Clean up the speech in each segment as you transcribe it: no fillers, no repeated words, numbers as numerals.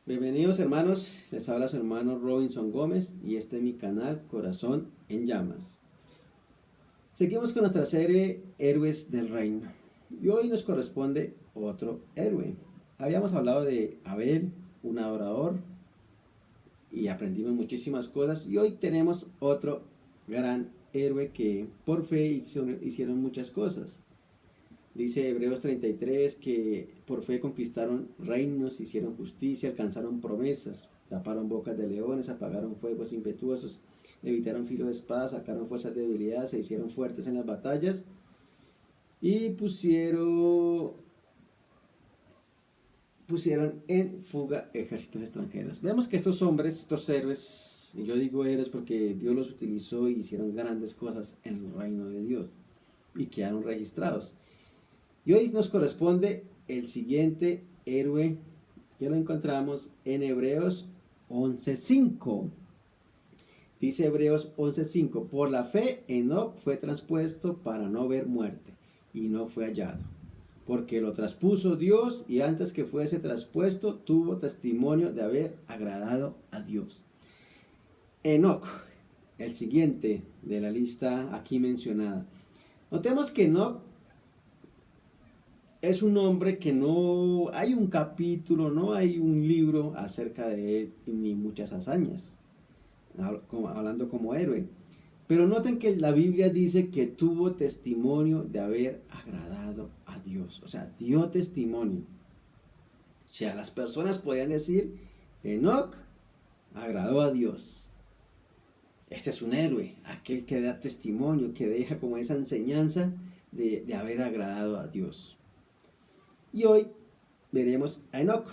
Bienvenidos hermanos, les habla su hermano Robinson Gómez y este es mi canal Corazón en Llamas. Seguimos con nuestra serie Héroes del Reino y hoy nos corresponde otro héroe. Habíamos hablado de Abel, un adorador, y aprendimos muchísimas cosas y hoy tenemos otro gran héroe que por fe hicieron muchas cosas. Dice Hebreos 33 que por fe conquistaron reinos, hicieron justicia, alcanzaron promesas, taparon bocas de leones, apagaron fuegos impetuosos, evitaron filo de espada, sacaron fuerzas de debilidad, se hicieron fuertes en las batallas y pusieron en fuga ejércitos extranjeros. Vemos que estos hombres, estos héroes, y yo digo héroes porque Dios los utilizó y hicieron grandes cosas en el reino de Dios y quedaron registrados. Y hoy nos corresponde el siguiente héroe que lo encontramos en Hebreos 11:5. Dice Hebreos 11:5, por la fe Enoc fue traspuesto para no ver muerte y no fue hallado, porque lo traspuso Dios y antes que fuese traspuesto tuvo testimonio de haber agradado a Dios. Enoc, el siguiente de la lista aquí mencionada. Notemos que Enoc es un hombre que no hay un capítulo, no hay un libro acerca de él, ni muchas hazañas, hablando como héroe. Pero noten que la Biblia dice que tuvo testimonio de haber agradado a Dios. O sea, dio testimonio. O sea, las personas podían decir, Enoc agradó a Dios. Este es un héroe, aquel que da testimonio, que deja como esa enseñanza de haber agradado a Dios. Y hoy veremos a Enoc.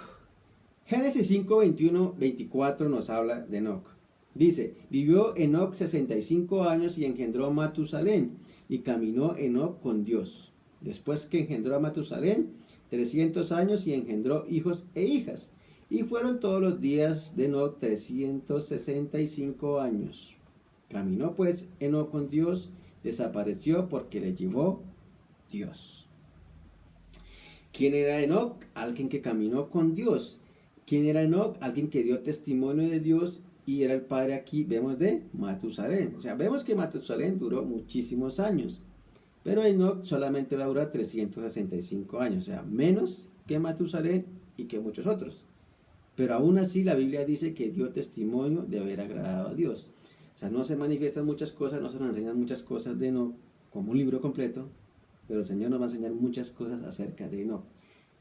Génesis 5, 21, 24 nos habla de Enoc. Dice, vivió Enoc 65 años y engendró a Matusalén, y caminó Enoc con Dios. Después que engendró a Matusalén, 300 años y engendró hijos e hijas. Y fueron todos los días de Enoc 365 años. Caminó pues Enoc con Dios, desapareció porque le llevó Dios. ¿Quién era Enoc? Alguien que caminó con Dios. ¿Quién era Enoc? Alguien que dio testimonio de Dios y era el padre aquí, vemos, de Matusalén. O sea, vemos que Matusalén duró muchísimos años, pero Enoc solamente va a durar 365 años, o sea, menos que Matusalén y que muchos otros. Pero aún así la Biblia dice que dio testimonio de haber agradado a Dios. O sea, no se manifiestan muchas cosas, no se nos enseñan muchas cosas de Enoc como un libro completo, pero el Señor nos va a enseñar muchas cosas acerca de Enoc.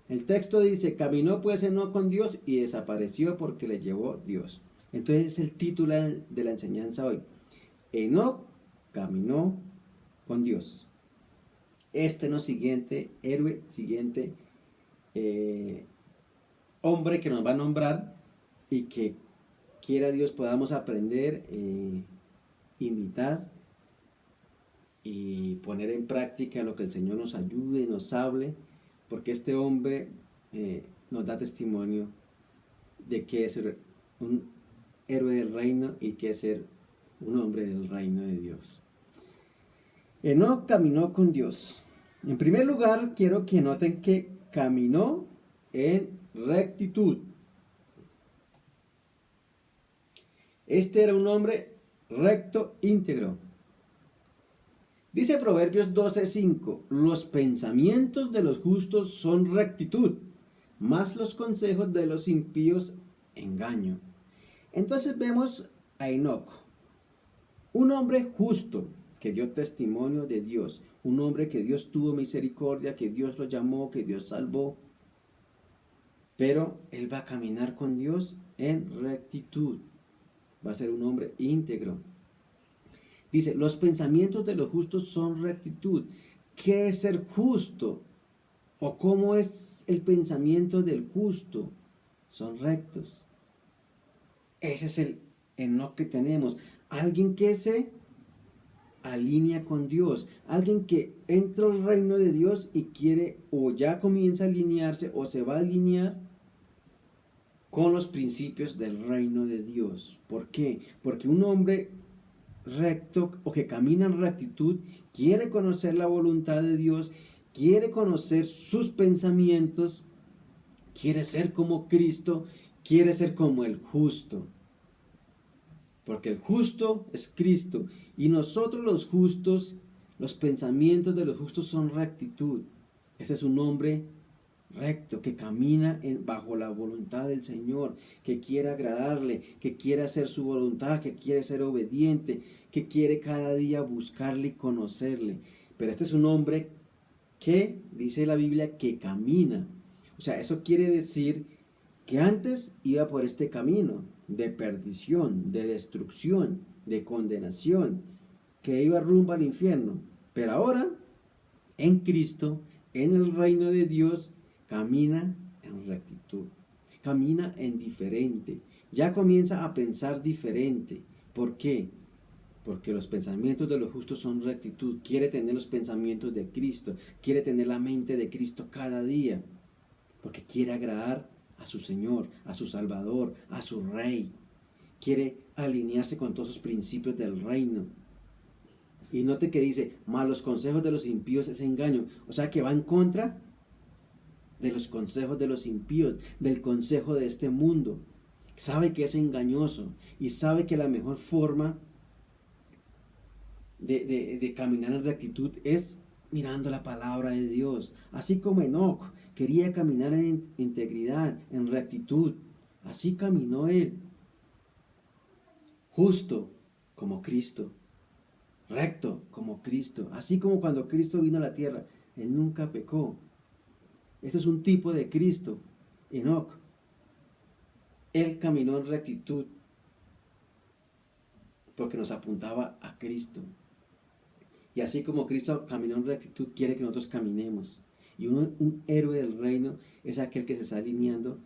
El texto dice, caminó pues Enoc con Dios y desapareció porque le llevó Dios. Entonces es el título de la enseñanza hoy. Enoc caminó con Dios. Este es el siguiente héroe, siguiente hombre que nos va a nombrar y que quiera Dios podamos aprender, imitar y poner en práctica lo que el Señor nos ayude, nos hable, porque este hombre nos da testimonio de que es un héroe del reino y que es ser un hombre del reino de Dios. Enoc caminó con Dios. En primer lugar, quiero que noten que caminó en rectitud. Este era un hombre recto, íntegro. Dice Proverbios 12:5, los pensamientos de los justos son rectitud, mas los consejos de los impíos engaño. Entonces vemos a Enoc, un hombre justo que dio testimonio de Dios, un hombre que Dios tuvo misericordia, que Dios lo llamó, que Dios salvó, pero él va a caminar con Dios en rectitud, va a ser un hombre íntegro. Dice, los pensamientos de los justos son rectitud. ¿Qué es ser justo? ¿O cómo es el pensamiento del justo? Son rectos. Ese es el Enoc que tenemos. Alguien que se alinea con Dios. Alguien que entra al reino de Dios y quiere o ya comienza a alinearse o se va a alinear con los principios del reino de Dios. ¿Por qué? Porque un hombre recto o que camina en rectitud quiere conocer la voluntad de Dios, quiere conocer sus pensamientos, quiere ser como Cristo quiere ser como el justo, porque el justo es Cristo, y nosotros los justos, los pensamientos de los justos son rectitud. Ese es un hombre recto, que camina bajo la voluntad del Señor, que quiere agradarle, que quiere hacer su voluntad, que quiere ser obediente, que quiere cada día buscarle y conocerle. Pero este es un hombre que, dice la Biblia, que camina. O sea, eso quiere decir que antes iba por este camino de perdición, de destrucción, de condenación, que iba rumbo al infierno. Pero ahora, en Cristo, en el reino de Dios, camina en rectitud, camina en diferente, ya comienza a pensar diferente. ¿Por qué? Porque los pensamientos de los justos son rectitud. Quiere tener los pensamientos de Cristo, quiere tener la mente de Cristo cada día, porque quiere agradar a su Señor, a su Salvador, a su Rey. Quiere alinearse con todos los principios del reino. Y note que dice, malos consejos de los impíos es engaño. O sea que va en contra de los consejos de los impíos, del consejo de este mundo. Sabe que es engañoso y sabe que la mejor forma de caminar en rectitud es mirando la palabra de Dios. Así como Enoc quería caminar en integridad, en rectitud. Así caminó él. Justo como Cristo. Recto como Cristo. Así como cuando Cristo vino a la tierra, él nunca pecó. Este es un tipo de Cristo, Enoc. Él caminó en rectitud porque nos apuntaba a Cristo. Y así como Cristo caminó en rectitud, quiere que nosotros caminemos. Y un héroe del reino es aquel que se está alineando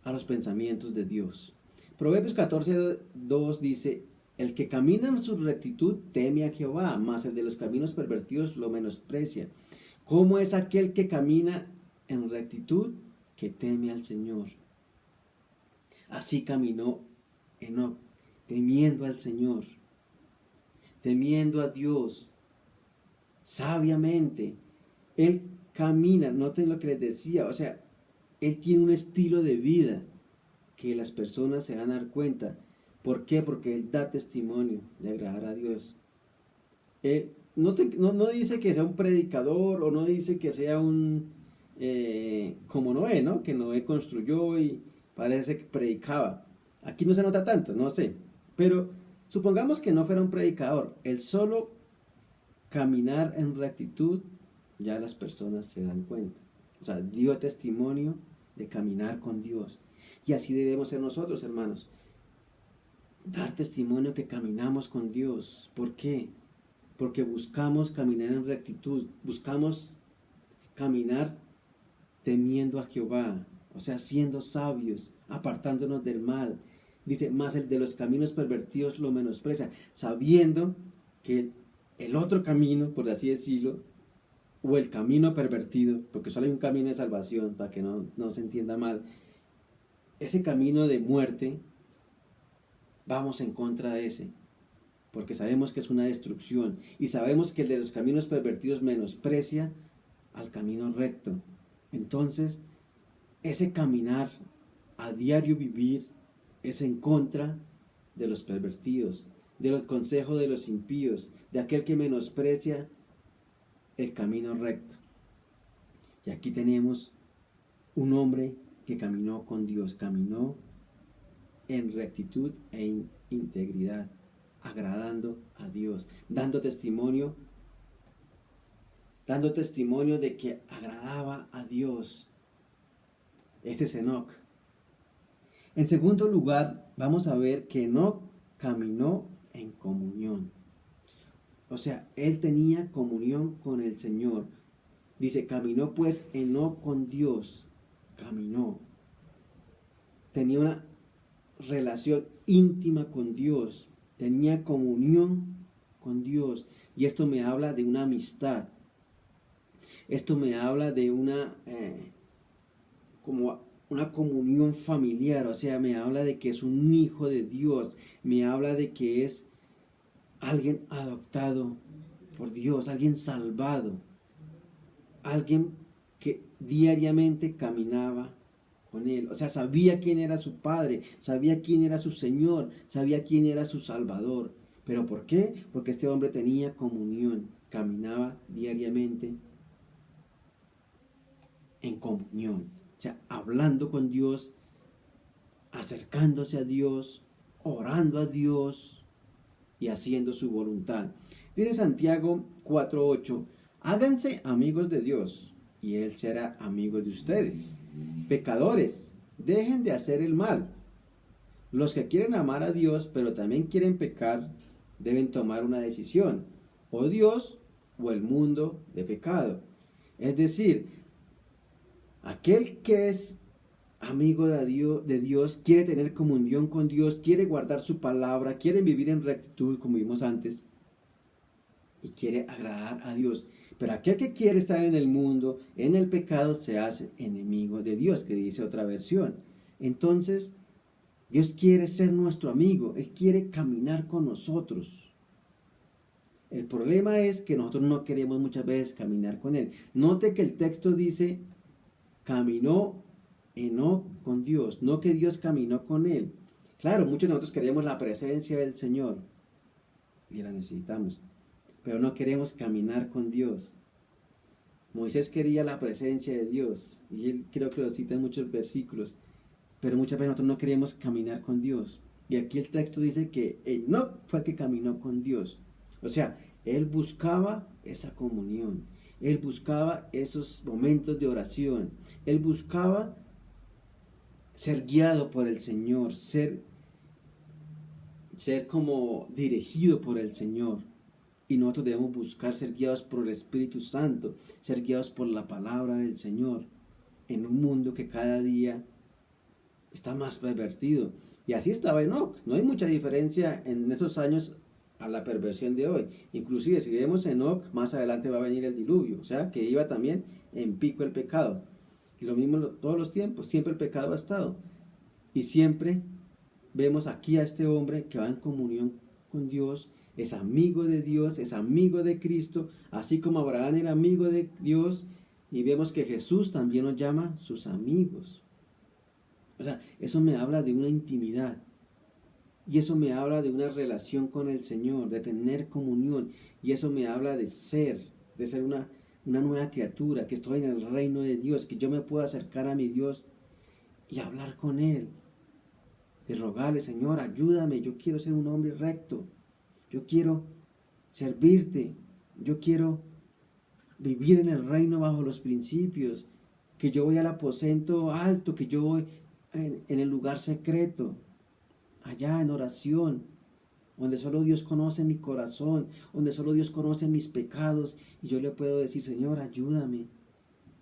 a los pensamientos de Dios. Proverbios 14:2 dice, el que camina en su rectitud teme a Jehová, mas el de los caminos pervertidos lo menosprecia. ¿Cómo es aquel que camina en rectitud? Que teme al Señor. Así caminó Enoc, temiendo al Señor, temiendo a Dios, sabiamente. Él camina, noten lo que les decía, o sea, él tiene un estilo de vida que las personas se van a dar cuenta. ¿Por qué? Porque él da testimonio de agradar a Dios. Él no dice que sea un predicador o no dice que sea un como Noé, ¿no? Que Noé construyó y parece que predicaba. Aquí no se nota tanto, no sé. Pero supongamos que no fuera un predicador. El solo caminar en rectitud, ya las personas se dan cuenta. O sea, dio testimonio de caminar con Dios. Y así debemos ser nosotros, hermanos. Dar testimonio que caminamos con Dios. ¿Por qué? Porque buscamos caminar en rectitud. Buscamos caminar temiendo a Jehová. O sea, siendo sabios, apartándonos del mal. Dice, más el de los caminos pervertidos lo menosprecia, sabiendo que el otro camino, por así decirlo, o el camino pervertido, porque solo hay un camino de salvación, para que no se entienda mal, ese camino de muerte, vamos en contra de ese, porque sabemos que es una destrucción, y sabemos que el de los caminos pervertidos menosprecia al camino recto. Entonces, ese caminar a diario vivir es en contra de los pervertidos, de los consejos de los impíos, de aquel que menosprecia el camino recto. Y aquí tenemos un hombre que caminó con Dios, caminó en rectitud e integridad, agradando a Dios, dando testimonio de que agradaba a Dios. Este es Enoc. En segundo lugar, vamos a ver que Enoc caminó en comunión. O sea, él tenía comunión con el Señor. Dice, caminó pues Enoc con Dios. Caminó. Tenía una relación íntima con Dios. Tenía comunión con Dios. Y esto me habla de una amistad. Esto me habla de como una comunión familiar. O sea, me habla de que es un hijo de Dios. Me habla de que es alguien adoptado por Dios, alguien salvado, alguien que diariamente caminaba con él. O sea, sabía quién era su Padre, sabía quién era su Señor, sabía quién era su Salvador. ¿Pero por qué? Porque este hombre tenía comunión, caminaba diariamente en comunión, o sea, hablando con Dios, acercándose a Dios, orando a Dios y haciendo su voluntad. Dice Santiago 4:8, háganse amigos de Dios y Él será amigo de ustedes. Pecadores, dejen de hacer el mal. Los que quieren amar a Dios pero también quieren pecar, deben tomar una decisión, o Dios o el mundo de pecado. Es decir, aquel que es amigo de Dios, quiere tener comunión con Dios, quiere guardar su palabra, quiere vivir en rectitud, como vimos antes, y quiere agradar a Dios. Pero aquel que quiere estar en el mundo, en el pecado, se hace enemigo de Dios, que dice otra versión. Entonces, Dios quiere ser nuestro amigo, Él quiere caminar con nosotros. El problema es que nosotros no queremos muchas veces caminar con Él. Note que el texto dice, caminó Enoc con Dios, no que Dios caminó con él. Claro, muchos de nosotros queremos la presencia del Señor y la necesitamos, pero no queremos caminar con Dios. Moisés quería la presencia de Dios y él creo que lo cita en muchos versículos, pero muchas veces nosotros no queremos caminar con Dios. Y aquí el texto dice que Enoc fue el que caminó con Dios. O sea, él buscaba esa comunión, él buscaba esos momentos de oración, él buscaba ser guiado por el Señor, ser como dirigido por el Señor. Y nosotros debemos buscar ser guiados por el Espíritu Santo, ser guiados por la palabra del Señor, en un mundo que cada día está más pervertido. Y así estaba Enoc. No hay mucha diferencia en esos años a la perversión de hoy. Inclusive si vemos Enoc, más adelante va a venir el diluvio. O sea, que iba también en pico el pecado. Y lo mismo todos los tiempos, siempre el pecado ha estado. Y siempre vemos aquí a este hombre que va en comunión con Dios, es amigo de Dios, es amigo de Cristo, así como Abraham era amigo de Dios, y vemos que Jesús también nos llama sus amigos. O sea, eso me habla de una intimidad, y eso me habla de una relación con el Señor, de tener comunión, y eso me habla de ser una nueva criatura, que estoy en el reino de Dios, que yo me puedo acercar a mi Dios y hablar con Él, de rogarle, Señor, ayúdame, yo quiero ser un hombre recto, yo quiero servirte, yo quiero vivir en el reino bajo los principios, que yo voy al aposento alto, que yo voy en el lugar secreto, allá en oración, donde solo Dios conoce mi corazón, donde solo Dios conoce mis pecados, y yo le puedo decir, Señor, ayúdame,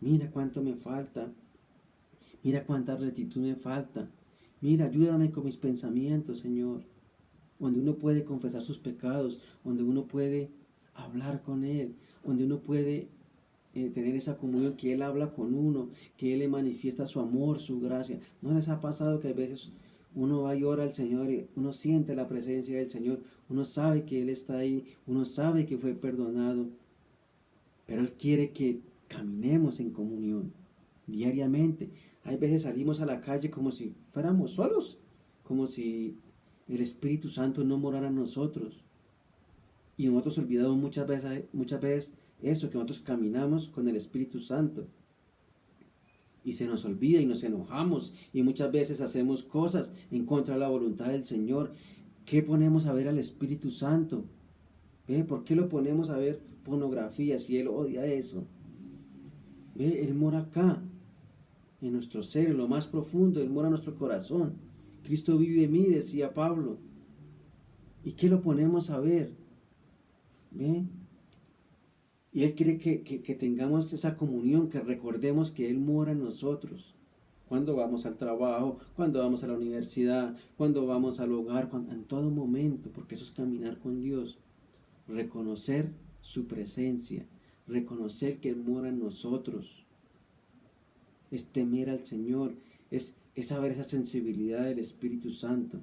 mira cuánto me falta, mira cuánta rectitud me falta, mira, ayúdame con mis pensamientos, Señor. Donde uno puede confesar sus pecados, donde uno puede hablar con Él, donde uno puede tener esa comunión, que Él habla con uno, que Él le manifiesta su amor, su gracia. ¿No les ha pasado que a veces uno va y ora al Señor y uno siente la presencia del Señor, uno sabe que Él está ahí, uno sabe que fue perdonado, pero Él quiere que caminemos en comunión diariamente? Hay veces salimos a la calle como si fuéramos solos, como si el Espíritu Santo no morara en nosotros. Y nosotros olvidamos muchas veces eso, que nosotros caminamos con el Espíritu Santo. Y se nos olvida y nos enojamos y muchas veces hacemos cosas en contra de la voluntad del Señor. ¿Qué ponemos a ver al Espíritu Santo? ¿Ve? ¿Por qué lo ponemos a ver pornografía si Él odia eso? ¿Ve? Él mora acá, en nuestro ser, en lo más profundo, Él mora en nuestro corazón. Cristo vive en mí, decía Pablo. ¿Y qué lo ponemos a ver? ¿Ve? Y Él quiere que tengamos esa comunión, que recordemos que Él mora en nosotros. Cuando vamos al trabajo, cuando vamos a la universidad, cuando vamos al hogar, en todo momento, porque eso es caminar con Dios. Reconocer su presencia, reconocer que Él mora en nosotros. Es temer al Señor, es saber esa sensibilidad del Espíritu Santo.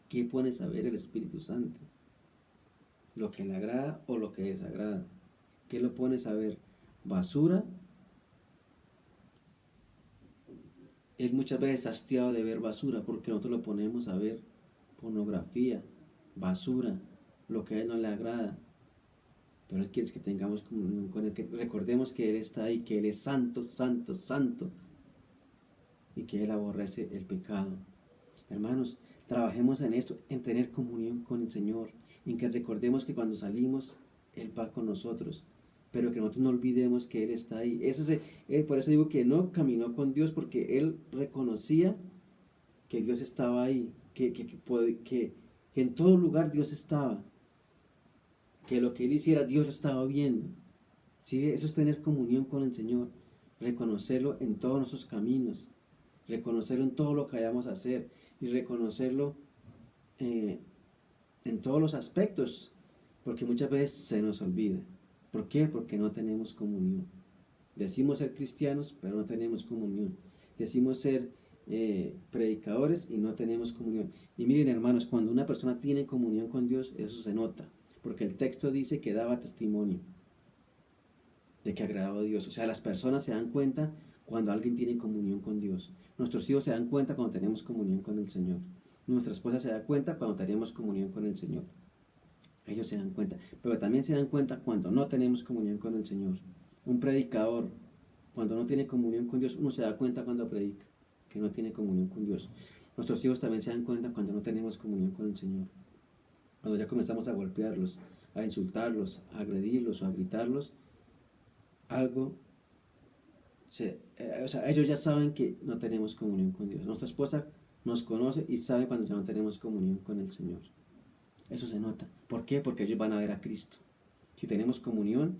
¿Qué pone a saber el Espíritu Santo? ¿Lo que le agrada o lo que desagrada? ¿Qué lo pone a saber? ¿Basura Él muchas veces está hastiado de ver basura porque nosotros lo ponemos a ver pornografía, basura, lo que a Él no le agrada. Pero Él quiere que tengamos comunión con Él, que recordemos que Él está ahí, que Él es santo, santo, santo, y que Él aborrece el pecado. Hermanos, trabajemos en esto, en tener comunión con el Señor, en que recordemos que cuando salimos, Él va con nosotros, pero que nosotros no olvidemos que Él está ahí. Por eso digo que no caminó con Dios, porque Él reconocía que Dios estaba ahí, que en todo lugar Dios estaba, que lo que Él hiciera Dios lo estaba viendo. ¿Sí? Eso es tener comunión con el Señor, reconocerlo en todos nuestros caminos, reconocerlo en todo lo que vayamos a hacer y reconocerlo en todos los aspectos, porque muchas veces se nos olvida. ¿Por qué? Porque no tenemos comunión. Decimos ser cristianos, pero no tenemos comunión. Decimos ser predicadores y no tenemos comunión. Y miren, hermanos, cuando una persona tiene comunión con Dios, eso se nota, porque el texto dice que daba testimonio de que agradaba a Dios. O sea, las personas se dan cuenta cuando alguien tiene comunión con Dios. Nuestros hijos se dan cuenta cuando tenemos comunión con el Señor. Nuestra esposa se da cuenta cuando tenemos comunión con el Señor. Ellos se dan cuenta. Pero también se dan cuenta cuando no tenemos comunión con el Señor. Un predicador, cuando no tiene comunión con Dios, uno se da cuenta cuando predica que no tiene comunión con Dios. Nuestros hijos también se dan cuenta cuando no tenemos comunión con el Señor. Cuando ya comenzamos a golpearlos, a insultarlos, a agredirlos o a gritarlos, ellos ya saben que no tenemos comunión con Dios. Nuestra esposa nos conoce y sabe cuando ya no tenemos comunión con el Señor. Eso se nota. ¿Por qué? Porque ellos van a ver a Cristo. Si tenemos comunión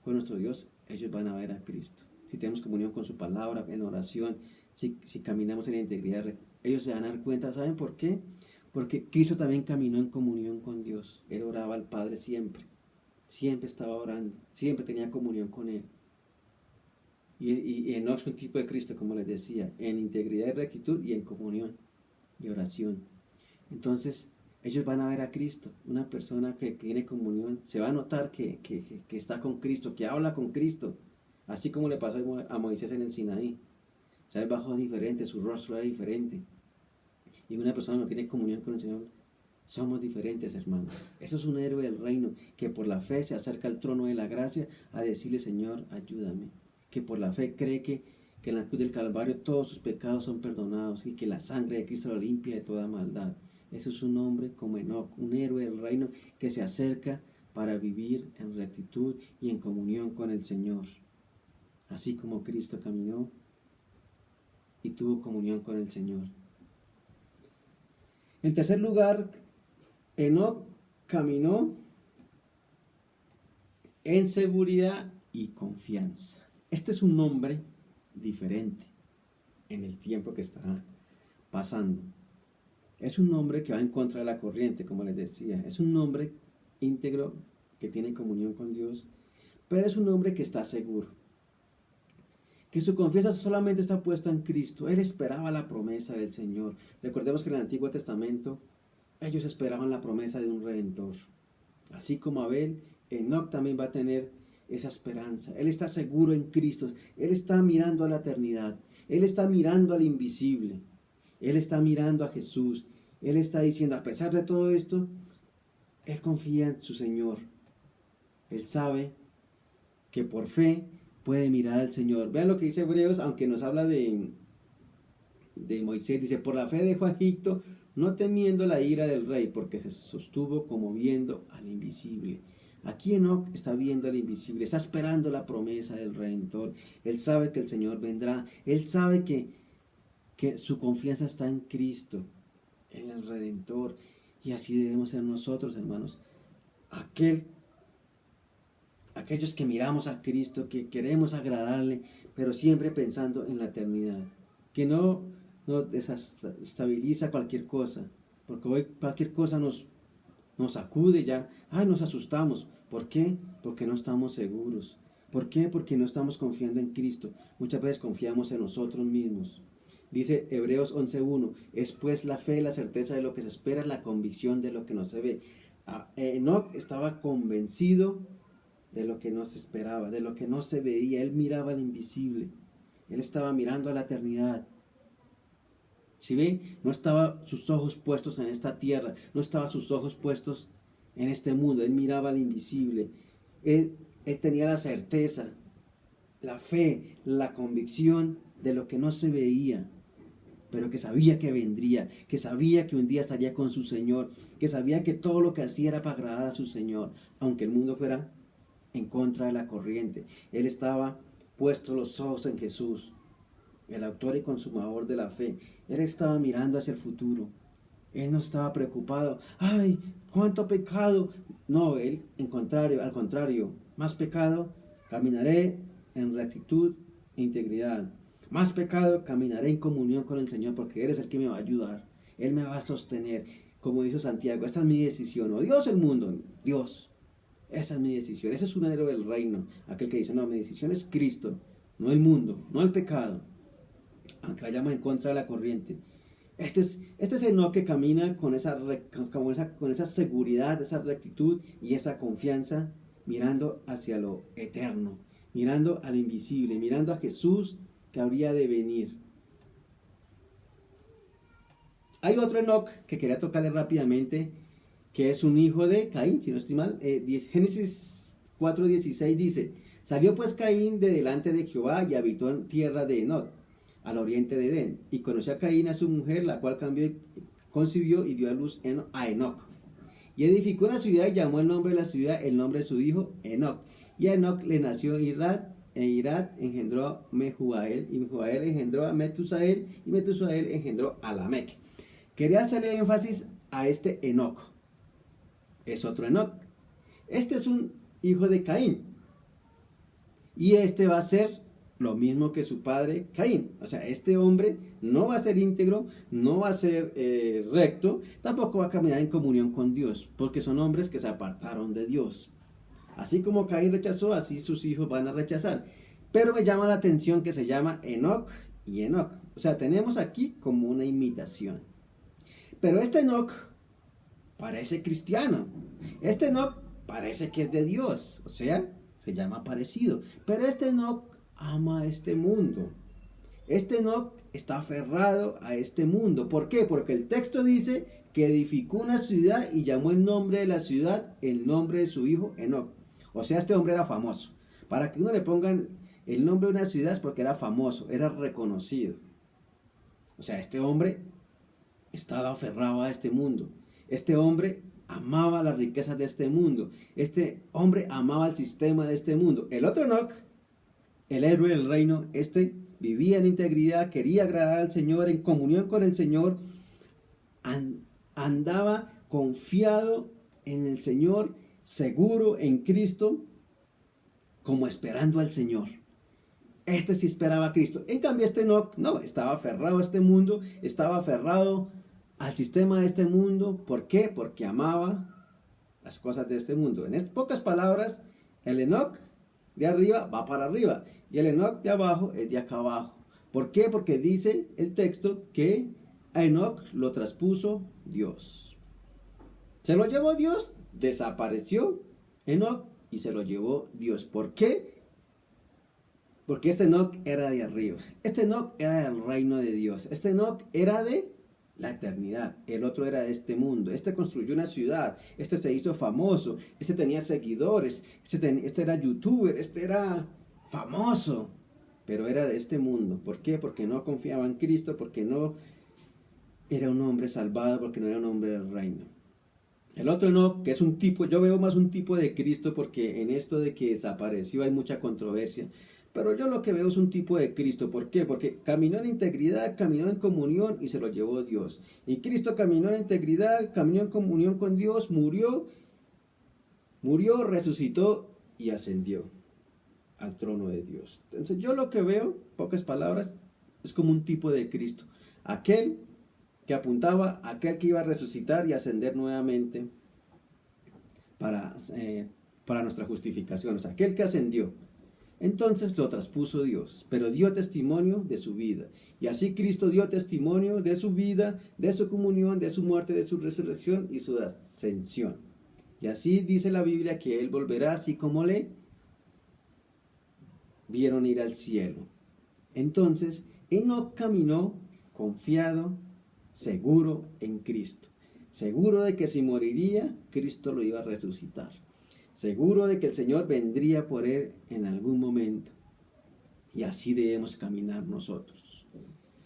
con nuestro Dios, ellos van a ver a Cristo. Si tenemos comunión con su palabra, en oración, si caminamos en integridad, ellos se van a dar cuenta. ¿Saben por qué? Porque Cristo también caminó en comunión con Dios. Él oraba al Padre siempre. Siempre estaba orando. Siempre tenía comunión con Él. Y Enoch es un tipo de Cristo, como les decía, en integridad y rectitud y en comunión y oración. Entonces, ellos van a ver a Cristo. Una persona que tiene comunión se va a notar que está con Cristo, que habla con Cristo, así como le pasó a Moisés en el Sinaí. O sea, él bajó diferente, su rostro era diferente. Y una persona que no tiene comunión con el Señor, somos diferentes, hermanos. Eso es un héroe del reino que por la fe se acerca al trono de la gracia a decirle: Señor, ayúdame. Que por la fe cree que en la cruz del Calvario todos sus pecados son perdonados y que la sangre de Cristo lo limpia de toda maldad. Eso es un hombre como Enoch, un héroe del reino que se acerca para vivir en rectitud y en comunión con el Señor. Así como Cristo caminó y tuvo comunión con el Señor. En tercer lugar, Enoch caminó en seguridad y confianza. Este es un nombre diferente en el tiempo que está pasando. Es un nombre que va en contra de la corriente, como les decía. Es un nombre íntegro que tiene comunión con Dios, pero es un hombre que está seguro. Que su confianza solamente está puesta en Cristo. Él esperaba la promesa del Señor. Recordemos que en el Antiguo Testamento ellos esperaban la promesa de un Redentor. Así como Abel, Enoch también va a tener esa esperanza. Él está seguro en Cristo. Él está mirando a la eternidad. Él está mirando al invisible. Él está mirando a Jesús. Él está diciendo, a pesar de todo esto, él confía en su Señor. Él sabe que por fe puede mirar al Señor. Vean lo que dice Hebreos, aunque nos habla de Moisés. Dice, por la fe dejó a Egipto, no temiendo la ira del rey, porque se sostuvo como viendo al invisible. Aquí Enoch está viendo al invisible, está esperando la promesa del Redentor. Él sabe que el Señor vendrá. Él sabe que su confianza está en Cristo, en el Redentor. Y así debemos ser nosotros, hermanos. Aquellos que miramos a Cristo, que queremos agradarle, pero siempre pensando en la eternidad. Que no desestabiliza cualquier cosa. Porque hoy cualquier cosa nos sacude ya. Nos asustamos. ¿Por qué? Porque no estamos seguros. ¿Por qué? Porque no estamos confiando en Cristo. Muchas veces confiamos en nosotros mismos. Dice Hebreos 11:1, es pues la fe, la certeza de lo que se espera, la convicción de lo que no se ve. Enoch estaba convencido de lo que no se esperaba, de lo que no se veía. Él miraba al invisible. Él estaba mirando a la eternidad. ¿Sí ve? No estaba sus ojos puestos en esta tierra, no estaba sus ojos puestos en este mundo. Él miraba al invisible. Él tenía la certeza, la fe, la convicción de lo que no se veía, pero que sabía que vendría, que sabía que un día estaría con su Señor, que sabía que todo lo que hacía era para agradar a su Señor, aunque el mundo fuera en contra de la corriente. Él estaba puesto los ojos en Jesús, el autor y consumador de la fe. Él estaba mirando hacia el futuro. Él no estaba preocupado. ¡Ay, cuánto pecado! No, él, al contrario, más pecado, caminaré en rectitud e integridad. Más pecado, caminaré en comunión con el Señor, porque Él es el que me va a ayudar. Él me va a sostener. Como dijo Santiago, esta es mi decisión. O Dios o el mundo. Dios. Esa es mi decisión. Ese es un héroe del reino. Aquel que dice, no, mi decisión es Cristo, no el mundo, no el pecado. Aunque vayamos en contra de la corriente. Este es Enoc que camina con esa seguridad, esa rectitud y esa confianza, mirando hacia lo eterno, mirando al invisible, mirando a Jesús que habría de venir. Hay otro Enoc que quería tocarle rápidamente, que es un hijo de Caín, si no estoy mal. Génesis 4:16 dice, salió pues Caín de delante de Jehová y habitó en tierra de Enoc, al oriente de Edén, y conoció a Caín a su mujer, la cual concibió y dio a luz a Enoc. Y edificó una ciudad y llamó el nombre de la ciudad el nombre de su hijo Enoc. Y a Enoc le nació Irad, e Irad engendró a Mehujael, y Mehujael engendró a Metusael, y Metusael engendró a Lamec. Quería hacerle énfasis a este Enoc. Es otro Enoc. Este es un hijo de Caín. Y este va a ser lo mismo que su padre Caín. O sea, este hombre no va a ser íntegro, no va a ser recto, tampoco va a caminar en comunión con Dios, porque son hombres que se apartaron de Dios. Así como Caín rechazó, así sus hijos van a rechazar. Pero me llama la atención que se llama Enoc y Enoc. O sea, tenemos aquí como una imitación. Pero este Enoc parece cristiano. Este Enoc parece que es de Dios. O sea, se llama parecido. Pero este Enoc ama este mundo. Este Enoc está aferrado a este mundo. ¿Por qué? Porque el texto dice que edificó una ciudad y llamó el nombre de la ciudad el nombre de su hijo Enoc. O sea, este hombre era famoso. Para que uno le pongan el nombre de una ciudad es porque era famoso, era reconocido. O sea, este hombre estaba aferrado a este mundo. Este hombre amaba las riquezas de este mundo. Este hombre amaba el sistema de este mundo. El otro Enoc, el héroe del reino, este vivía en integridad, quería agradar al Señor, en comunión con el Señor, andaba confiado en el Señor, seguro en Cristo, como esperando al Señor. Este sí esperaba a Cristo. En cambio, este Enoc no, estaba aferrado a este mundo, estaba aferrado al sistema de este mundo. ¿Por qué? Porque amaba las cosas de este mundo. En pocas palabras, el Enoc de arriba va para arriba y el Enoc de abajo es de acá abajo. ¿Por qué? Porque dice el texto que a Enoc lo traspuso Dios. Se lo llevó Dios, desapareció Enoc y se lo llevó Dios. ¿Por qué? Porque este Enoc era de arriba. Este Enoc era del reino de Dios. Este Enoc era de la eternidad. El otro era de este mundo. Este construyó una ciudad. Este se hizo famoso. Este tenía seguidores. Este era youtuber. Este era famoso. Pero era de este mundo. ¿Por qué? Porque no confiaba en Cristo. Porque no era un hombre salvado. Porque no era un hombre del reino. El otro no, que es un tipo, yo veo más un tipo de Cristo, porque en esto de que desapareció hay mucha controversia. Pero yo lo que veo es un tipo de Cristo. ¿Por qué? Porque caminó en integridad, caminó en comunión y se lo llevó Dios. Y Cristo caminó en integridad, caminó en comunión con Dios, murió, resucitó y ascendió al trono de Dios. Entonces yo lo que veo, pocas palabras, es como un tipo de Cristo. Aquel que apuntaba a aquel que iba a resucitar y ascender nuevamente para nuestra justificación. O sea, aquel que ascendió. Entonces lo traspuso Dios, pero dio testimonio de su vida. Y así Cristo dio testimonio de su vida, de su comunión, de su muerte, de su resurrección y su ascensión. Y así dice la Biblia que Él volverá así como le vieron ir al cielo. Entonces, Enoc caminó confiado seguro en Cristo, seguro de que si moriría, Cristo lo iba a resucitar, seguro de que el Señor vendría por él en algún momento. Y así debemos caminar nosotros.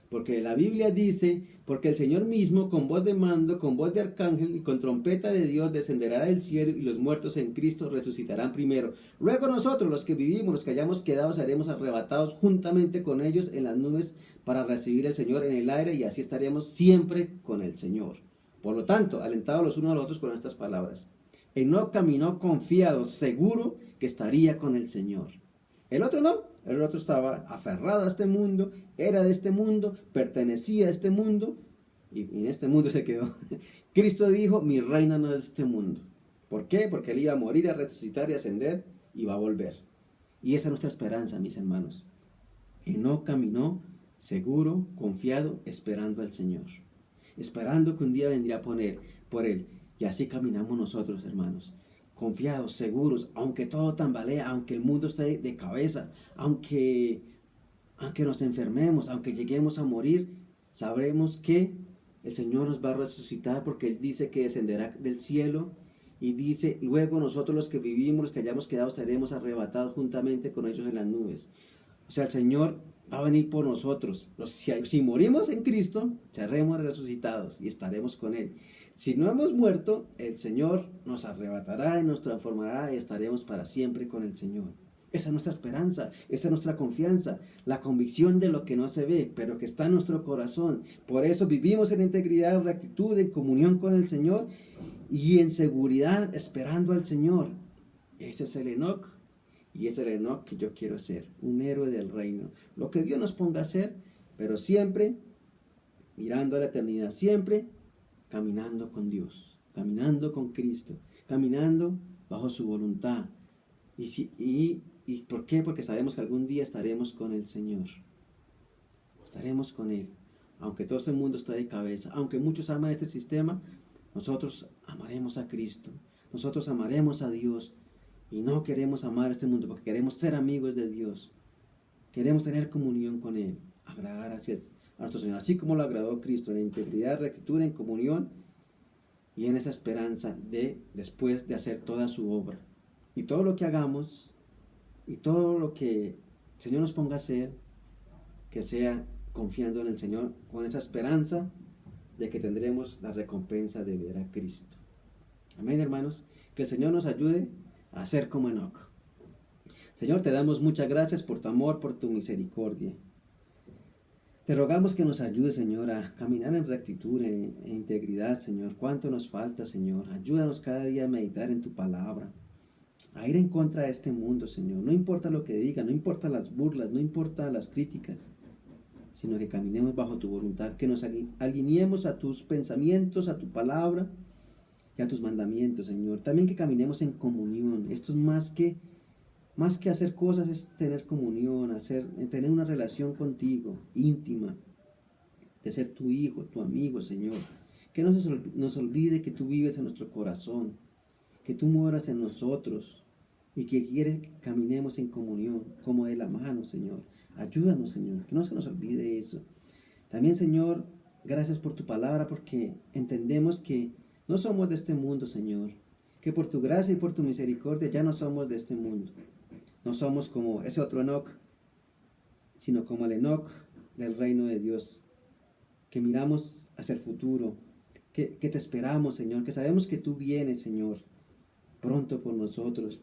Porque la Biblia dice, porque el Señor mismo con voz de mando, con voz de arcángel y con trompeta de Dios descenderá del cielo y los muertos en Cristo resucitarán primero. Luego nosotros, los que vivimos, los que hayamos quedado, seremos arrebatados juntamente con ellos en las nubes para recibir al Señor en el aire y así estaremos siempre con el Señor. Por lo tanto, alentados los unos a los otros con estas palabras. Enoc caminó confiado, seguro que estaría con el Señor. El otro no, el otro estaba aferrado a este mundo, era de este mundo, pertenecía a este mundo y en este mundo se quedó. Cristo dijo, mi reino no es de este mundo. ¿Por qué? Porque él iba a morir, a resucitar y ascender y va a volver. Y esa es nuestra esperanza, mis hermanos. Enoc caminó seguro, confiado, esperando al Señor. Esperando que un día vendría por él. Y así caminamos nosotros, hermanos. Confiados, seguros, aunque todo tambalea, aunque el mundo esté de cabeza, aunque nos enfermemos, aunque lleguemos a morir, sabremos que el Señor nos va a resucitar porque Él dice que descenderá del cielo y dice, luego nosotros los que vivimos, los que hayamos quedado, seremos arrebatados juntamente con ellos en las nubes. O sea, el Señor va a venir por nosotros. Si morimos en Cristo, seremos resucitados y estaremos con Él. Si no hemos muerto, el Señor nos arrebatará y nos transformará y estaremos para siempre con el Señor. Esa es nuestra esperanza, esa es nuestra confianza, la convicción de lo que no se ve, pero que está en nuestro corazón. Por eso vivimos en integridad, rectitud, en comunión con el Señor y en seguridad esperando al Señor. Ese es el Enoc y ese es el Enoc que yo quiero ser, un héroe del reino. Lo que Dios nos ponga a hacer, pero siempre mirando a la eternidad, siempre caminando con Dios, caminando con Cristo, caminando bajo su voluntad. ¿Y por qué? Porque sabemos que algún día estaremos con el Señor. Estaremos con Él. Aunque todo este mundo está de cabeza, aunque muchos aman este sistema, nosotros amaremos a Cristo. Nosotros amaremos a Dios. Y no queremos amar este mundo porque queremos ser amigos de Dios. Queremos tener comunión con Él. Agradar a nuestro Señor. Así como lo agradó Cristo en integridad, rectitud, en comunión y en esa esperanza de después de hacer toda su obra. Y todo lo que hagamos y todo lo que el Señor nos ponga a hacer, que sea confiando en el Señor, con esa esperanza de que tendremos la recompensa de ver a Cristo. Amén, hermanos. Que el Señor nos ayude a ser como Enoc. Señor, te damos muchas gracias por tu amor, por tu misericordia. Te rogamos que nos ayude, Señor, a caminar en rectitud, en integridad, Señor. ¿Cuánto nos falta, Señor? Ayúdanos cada día a meditar en tu palabra, a ir en contra de este mundo, Señor. No importa lo que diga, no importa las burlas, no importa las críticas, sino que caminemos bajo tu voluntad, que nos alineemos a tus pensamientos, a tu palabra y a tus mandamientos, Señor. También que caminemos en comunión. Esto es más que hacer cosas, es tener comunión, tener una relación contigo, íntima, de ser tu hijo, tu amigo, Señor. Que no nos olvide que tú vives en nuestro corazón, que tú moras en nosotros y que quieres que caminemos en comunión, como de la mano, Señor. Ayúdanos, Señor, que no se nos olvide eso. También, Señor, gracias por tu palabra, porque entendemos que no somos de este mundo, Señor, que por tu gracia y por tu misericordia ya no somos de este mundo. No somos como ese otro Enoc, sino como el Enoc del reino de Dios, que miramos hacia el futuro, que te esperamos, Señor, que sabemos que tú vienes, Señor, pronto por nosotros.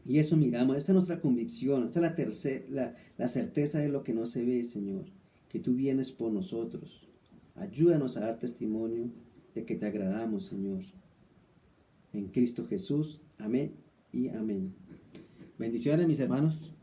Y eso miramos, esta es nuestra convicción, esta es la certeza de lo que no se ve, Señor, que tú vienes por nosotros. Ayúdanos a dar testimonio de que te agradamos, Señor. En Cristo Jesús, amén y amén. Bendiciones, mis hermanos.